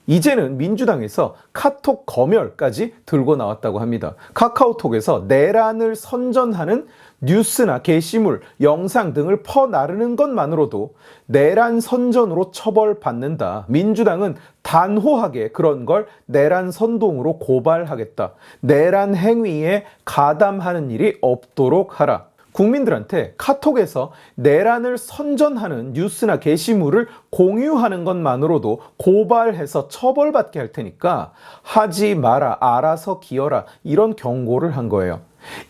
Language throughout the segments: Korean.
이제는 민주당에서 카톡 검열까지 들고 나왔다고 합니다. 카카오톡에서 내란을 선전하는 뉴스나 게시물, 영상 등을 퍼나르는 것만으로도 내란 선전으로 처벌받는다. 민주당은 단호하게 그런 걸 내란 선동으로 고발하겠다. 내란 행위에 가담하는 일이 없도록 하라. 국민들한테 카톡에서 내란을 선전하는 뉴스나 게시물을 공유하는 것만으로도 고발해서 처벌받게 할 테니까 하지 마라, 알아서 기어라, 이런 경고를 한 거예요.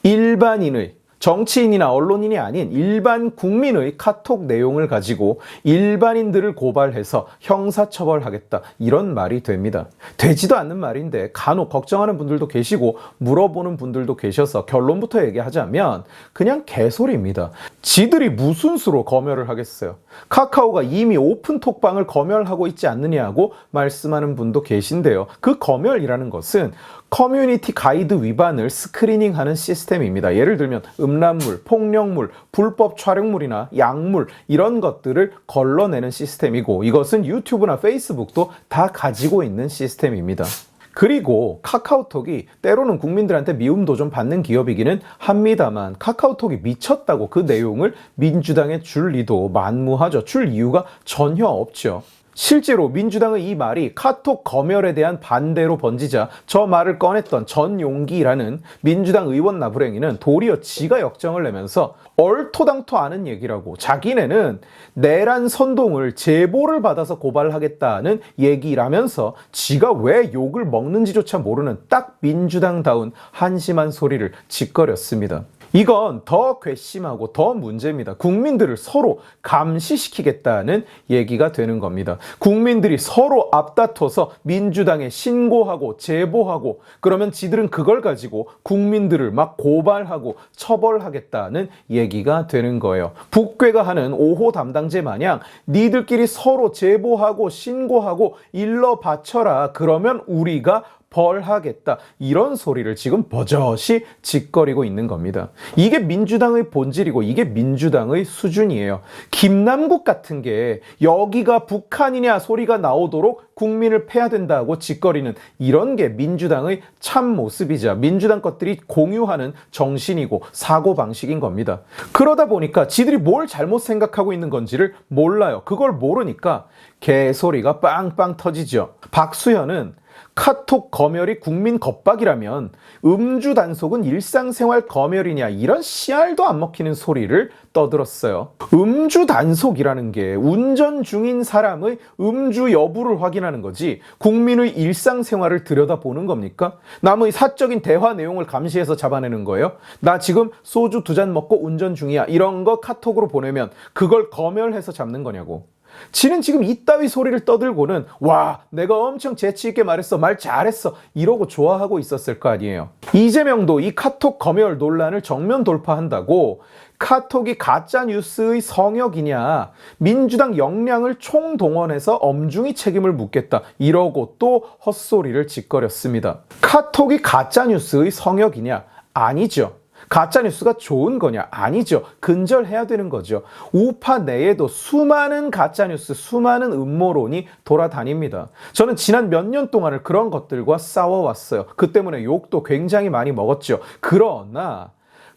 일반인의, 정치인이나 언론인이 아닌 일반 국민의 카톡 내용을 가지고 일반인들을 고발해서 형사처벌하겠다, 이런 말이 됩니다. 되지도 않는 말인데 간혹 걱정하는 분들도 계시고 물어보는 분들도 계셔서 결론부터 얘기하자면 그냥 개소리입니다. 지들이 무슨 수로 검열을 하겠어요. 카카오가 이미 오픈톡방을 검열하고 있지 않느냐고 말씀하는 분도 계신데요. 그 검열이라는 것은 커뮤니티 가이드 위반을 스크리닝하는 시스템입니다. 예를 들면 음란물, 폭력물, 불법 촬영물이나 약물, 이런 것들을 걸러내는 시스템이고, 이것은 유튜브나 페이스북도 다 가지고 있는 시스템입니다. 그리고 카카오톡이 때로는 국민들한테 미움도 좀 받는 기업이기는 합니다만, 카카오톡이 미쳤다고 그 내용을 민주당에 줄 리도 만무하죠. 줄 이유가 전혀 없죠. 실제로 민주당의 이 말이 카톡 검열에 대한 반대로 번지자 저 말을 꺼냈던 전용기라는 민주당 의원 나부랭이는 도리어 지가 역정을 내면서 얼토당토 않은 얘기라고, 자기네는 내란 선동을 제보를 받아서 고발하겠다는 얘기라면서 지가 왜 욕을 먹는지조차 모르는 딱 민주당다운 한심한 소리를 짓거렸습니다. 이건 더 괘씸하고 더 문제입니다. 국민들을 서로 감시시키겠다는 얘기가 되는 겁니다. 국민들이 서로 앞다퉈서 민주당에 신고하고 제보하고, 그러면 지들은 그걸 가지고 국민들을 막 고발하고 처벌하겠다는 얘기가 되는 거예요. 북괴가 하는 5호 담당제 마냥 니들끼리 서로 제보하고 신고하고 일러 바쳐라, 그러면 우리가 벌하겠다, 이런 소리를 지금 버젓이 짓거리고 있는 겁니다. 이게 민주당의 본질이고 이게 민주당의 수준이에요. 김남국 같은 게 여기가 북한이냐 소리가 나오도록 국민을 패야 된다고 짓거리는 이런 게 민주당의 참 모습이자 민주당 것들이 공유하는 정신이고 사고방식인 겁니다. 그러다 보니까 지들이 뭘 잘못 생각하고 있는 건지를 몰라요. 그걸 모르니까 개소리가 빵빵 터지죠. 박수현은 카톡 검열이 국민 겁박이라면 음주 단속은 일상생활 검열이냐, 이런 씨알도 안 먹히는 소리를 떠들었어요. 음주 단속이라는 게 운전 중인 사람의 음주 여부를 확인하는 거지 국민의 일상생활을 들여다보는 겁니까? 남의 사적인 대화 내용을 감시해서 잡아내는 거예요? 나 지금 소주 2잔 먹고 운전 중이야, 이런 거 카톡으로 보내면 그걸 검열해서 잡는 거냐고. 지는 지금 이따위 소리를 떠들고는 와, 내가 엄청 재치있게 말했어, 말 잘했어, 이러고 좋아하고 있었을 거 아니에요. 이재명도 이 카톡 검열 논란을 정면 돌파한다고 카톡이 가짜뉴스의 성역이냐, 민주당 역량을 총동원해서 엄중히 책임을 묻겠다, 이러고 또 헛소리를 짓거렸습니다. 카톡이 가짜뉴스의 성역이냐? 아니죠. 가짜뉴스가 좋은 거냐? 아니죠. 근절해야 되는 거죠. 우파 내에도 수많은 가짜뉴스, 수많은 음모론이 돌아다닙니다. 저는 지난 몇 년 동안을 그런 것들과 싸워왔어요. 그 때문에 욕도 굉장히 많이 먹었죠. 그러나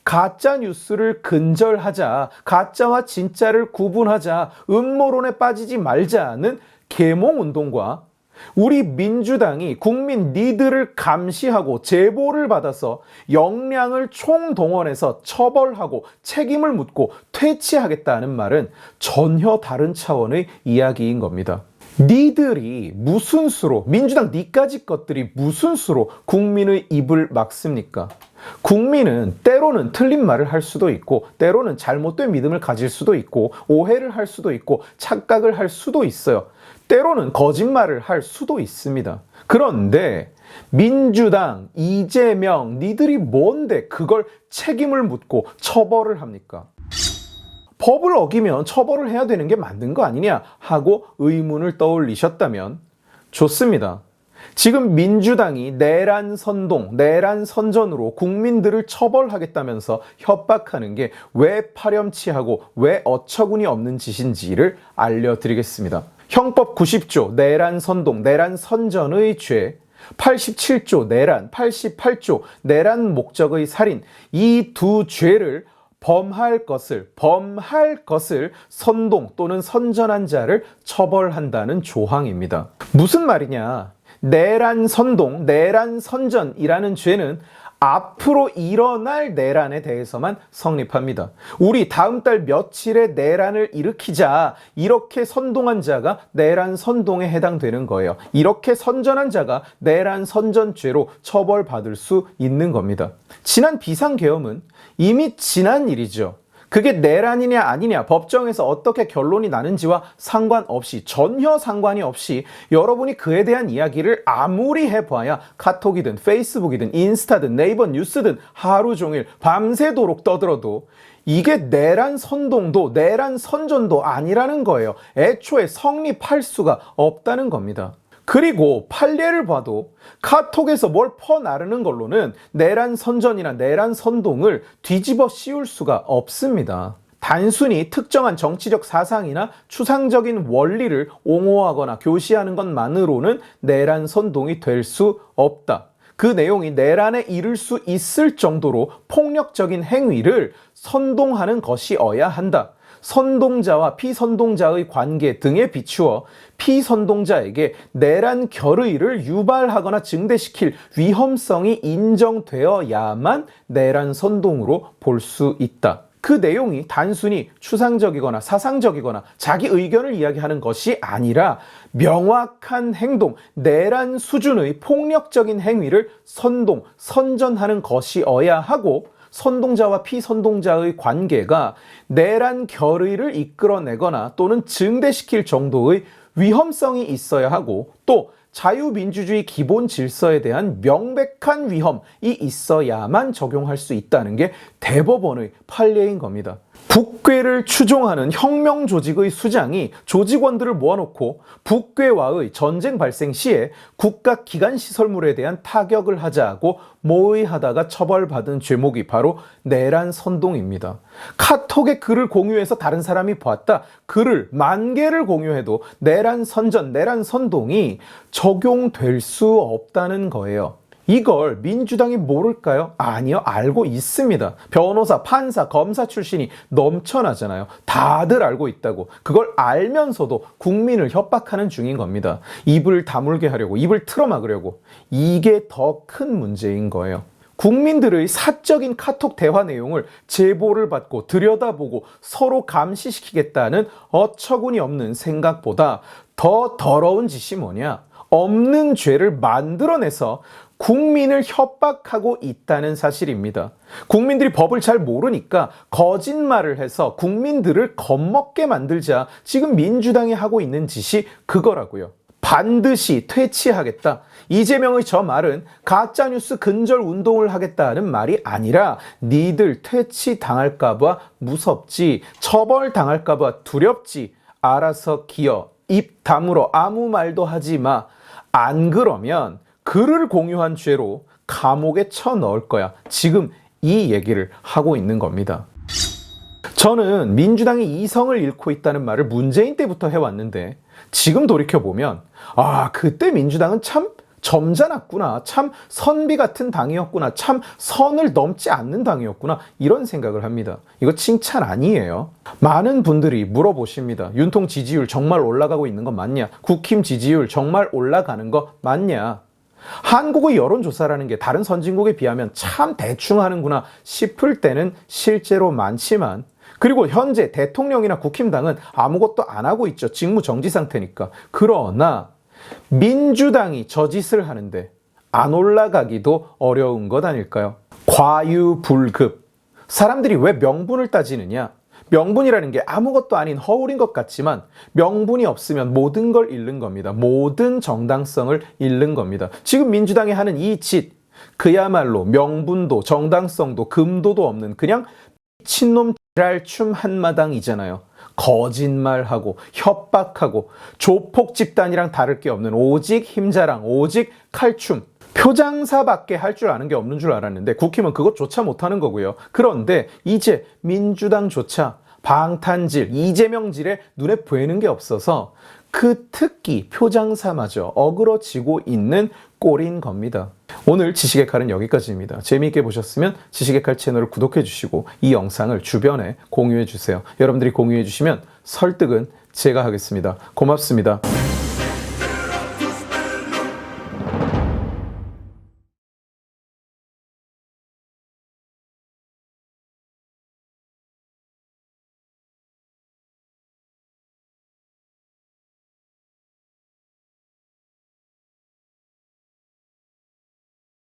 가짜뉴스를 근절하자, 가짜와 진짜를 구분하자, 음모론에 빠지지 말자는 계몽운동과 우리 민주당이 국민 니들을 감시하고 제보를 받아서 역량을 총동원해서 처벌하고 책임을 묻고 퇴치하겠다는 말은 전혀 다른 차원의 이야기인 겁니다. 니들이 무슨 수로, 민주당 니까지 것들이 무슨 수로 국민의 입을 막습니까? 국민은 때로는 틀린 말을 할 수도 있고, 때로는 잘못된 믿음을 가질 수도 있고, 오해를 할 수도 있고, 착각을 할 수도 있어요. 때로는 거짓말을 할 수도 있습니다. 그런데 민주당, 이재명, 니들이 뭔데 그걸 책임을 묻고 처벌을 합니까? 법을 어기면 처벌을 해야 되는 게 맞는 거 아니냐 하고 의문을 떠올리셨다면 좋습니다. 지금 민주당이 내란 선동, 내란 선전으로 국민들을 처벌하겠다면서 협박하는 게 왜 파렴치하고 왜 어처구니 없는 짓인지를 알려드리겠습니다. 형법 90조 내란 선동, 내란 선전의 죄, 87조 내란, 88조 내란 목적의 살인, 이 두 죄를 범할 것을 선동 또는 선전한 자를 처벌한다는 조항입니다. 무슨 말이냐? 내란 선동, 내란 선전이라는 죄는 앞으로 일어날 내란에 대해서만 성립합니다. 우리 다음 달 며칠에 내란을 일으키자, 이렇게 선동한 자가 내란 선동에 해당되는 거예요. 이렇게 선전한 자가 내란 선전죄로 처벌받을 수 있는 겁니다. 지난 비상계엄은 이미 지난 일이죠. 그게 내란이냐 아니냐 법정에서 어떻게 결론이 나는지와 상관없이, 전혀 상관이 없이 여러분이 그에 대한 이야기를 아무리 해봐야 카톡이든 페이스북이든 인스타든 네이버 뉴스든 하루 종일 밤새도록 떠들어도 이게 내란 선동도 내란 선전도 아니라는 거예요. 애초에 성립할 수가 없다는 겁니다. 그리고 판례를 봐도 카톡에서 뭘 퍼나르는 걸로는 내란 선전이나 내란 선동을 뒤집어 씌울 수가 없습니다. 단순히 특정한 정치적 사상이나 추상적인 원리를 옹호하거나 교시하는 것만으로는 내란 선동이 될 수 없다. 그 내용이 내란에 이를 수 있을 정도로 폭력적인 행위를 선동하는 것이어야 한다. 선동자와 피선동자의 관계 등에 비추어 피선동자에게 내란 결의를 유발하거나 증대시킬 위험성이 인정되어야만 내란 선동으로 볼 수 있다. 그 내용이 단순히 추상적이거나 사상적이거나 자기 의견을 이야기하는 것이 아니라 명확한 행동, 내란 수준의 폭력적인 행위를 선동, 선전하는 것이어야 하고, 선동자와 피선동자의 관계가 내란 결의를 이끌어내거나 또는 증대시킬 정도의 위험성이 있어야 하고, 또 자유민주주의 기본 질서에 대한 명백한 위험이 있어야만 적용할 수 있다는 게 대법원의 판례인 겁니다. 북괴를 추종하는 혁명 조직의 수장이 조직원들을 모아놓고 북괴와의 전쟁 발생 시에 국가 기관 시설물에 대한 타격을 하자고 모의하다가 처벌받은 죄목이 바로 내란 선동입니다. 카톡에 글을 공유해서 다른 사람이 봤다. 글을 10,000개를 공유해도 내란 선전, 내란 선동이 적용될 수 없다는 거예요. 이걸 민주당이 모를까요? 아니요, 알고 있습니다. 변호사, 판사, 검사 출신이 넘쳐나잖아요. 다들 알고 있다고. 그걸 알면서도 국민을 협박하는 중인 겁니다. 입을 다물게 하려고, 입을 틀어막으려고. 이게 더 큰 문제인 거예요. 국민들의 사적인 카톡 대화 내용을 제보를 받고 들여다보고 서로 감시시키겠다는 어처구니 없는 생각보다 더 더러운 짓이 뭐냐? 없는 죄를 만들어내서 국민을 협박하고 있다는 사실입니다. 국민들이 법을 잘 모르니까 거짓말을 해서 국민들을 겁먹게 만들자 지금 민주당이 하고 있는 짓이 그거라고요. 반드시 퇴치하겠다. 이재명의 저 말은 가짜뉴스 근절 운동을 하겠다는 말이 아니라 니들 퇴치당할까봐 무섭지, 처벌당할까봐 두렵지, 알아서 기어, 입 다물어 아무 말도 하지 마. 안 그러면 글을 공유한 죄로 감옥에 쳐넣을 거야. 지금 이 얘기를 하고 있는 겁니다. 저는 민주당이 이성을 잃고 있다는 말을 문재인 때부터 해왔는데 지금 돌이켜보면 그때 민주당은 참 점잖았구나, 참 선비 같은 당이었구나, 참 선을 넘지 않는 당이었구나, 이런 생각을 합니다. 이거 칭찬 아니에요. 많은 분들이 물어보십니다. 윤통 지지율 정말 올라가고 있는 거 맞냐? 국힘 지지율 정말 올라가는 거 맞냐? 한국의 여론조사라는 게 다른 선진국에 비하면 참 대충 하는구나 싶을 때는 실제로 많지만, 그리고 현재 대통령이나 국힘당은 아무것도 안 하고 있죠. 직무정지 상태니까. 그러나 민주당이 저 짓을 하는데 안 올라가기도 어려운 것 아닐까요? 과유불급. 사람들이 왜 명분을 따지느냐? 명분이라는 게 아무것도 아닌 허울인 것 같지만 명분이 없으면 모든 걸 잃는 겁니다. 모든 정당성을 잃는 겁니다. 지금 민주당이 하는 이 짓, 그야말로 명분도 정당성도 금도도 없는 그냥 미친놈 지랄춤 한마당이잖아요. 거짓말하고 협박하고 조폭 집단이랑 다를 게 없는 오직 힘자랑, 오직 칼춤. 표장사밖에 할 줄 아는 게 없는 줄 알았는데 국힘은 그것조차 못하는 거고요. 그런데 이제 민주당조차 방탄질, 이재명질에 눈에 보이는 게 없어서 그 특기, 표장사마저 어그러지고 있는 꼴인 겁니다. 오늘 지식의 칼은 여기까지입니다. 재미있게 보셨으면 지식의 칼 채널을 구독해 주시고 이 영상을 주변에 공유해 주세요. 여러분들이 공유해 주시면 설득은 제가 하겠습니다. 고맙습니다.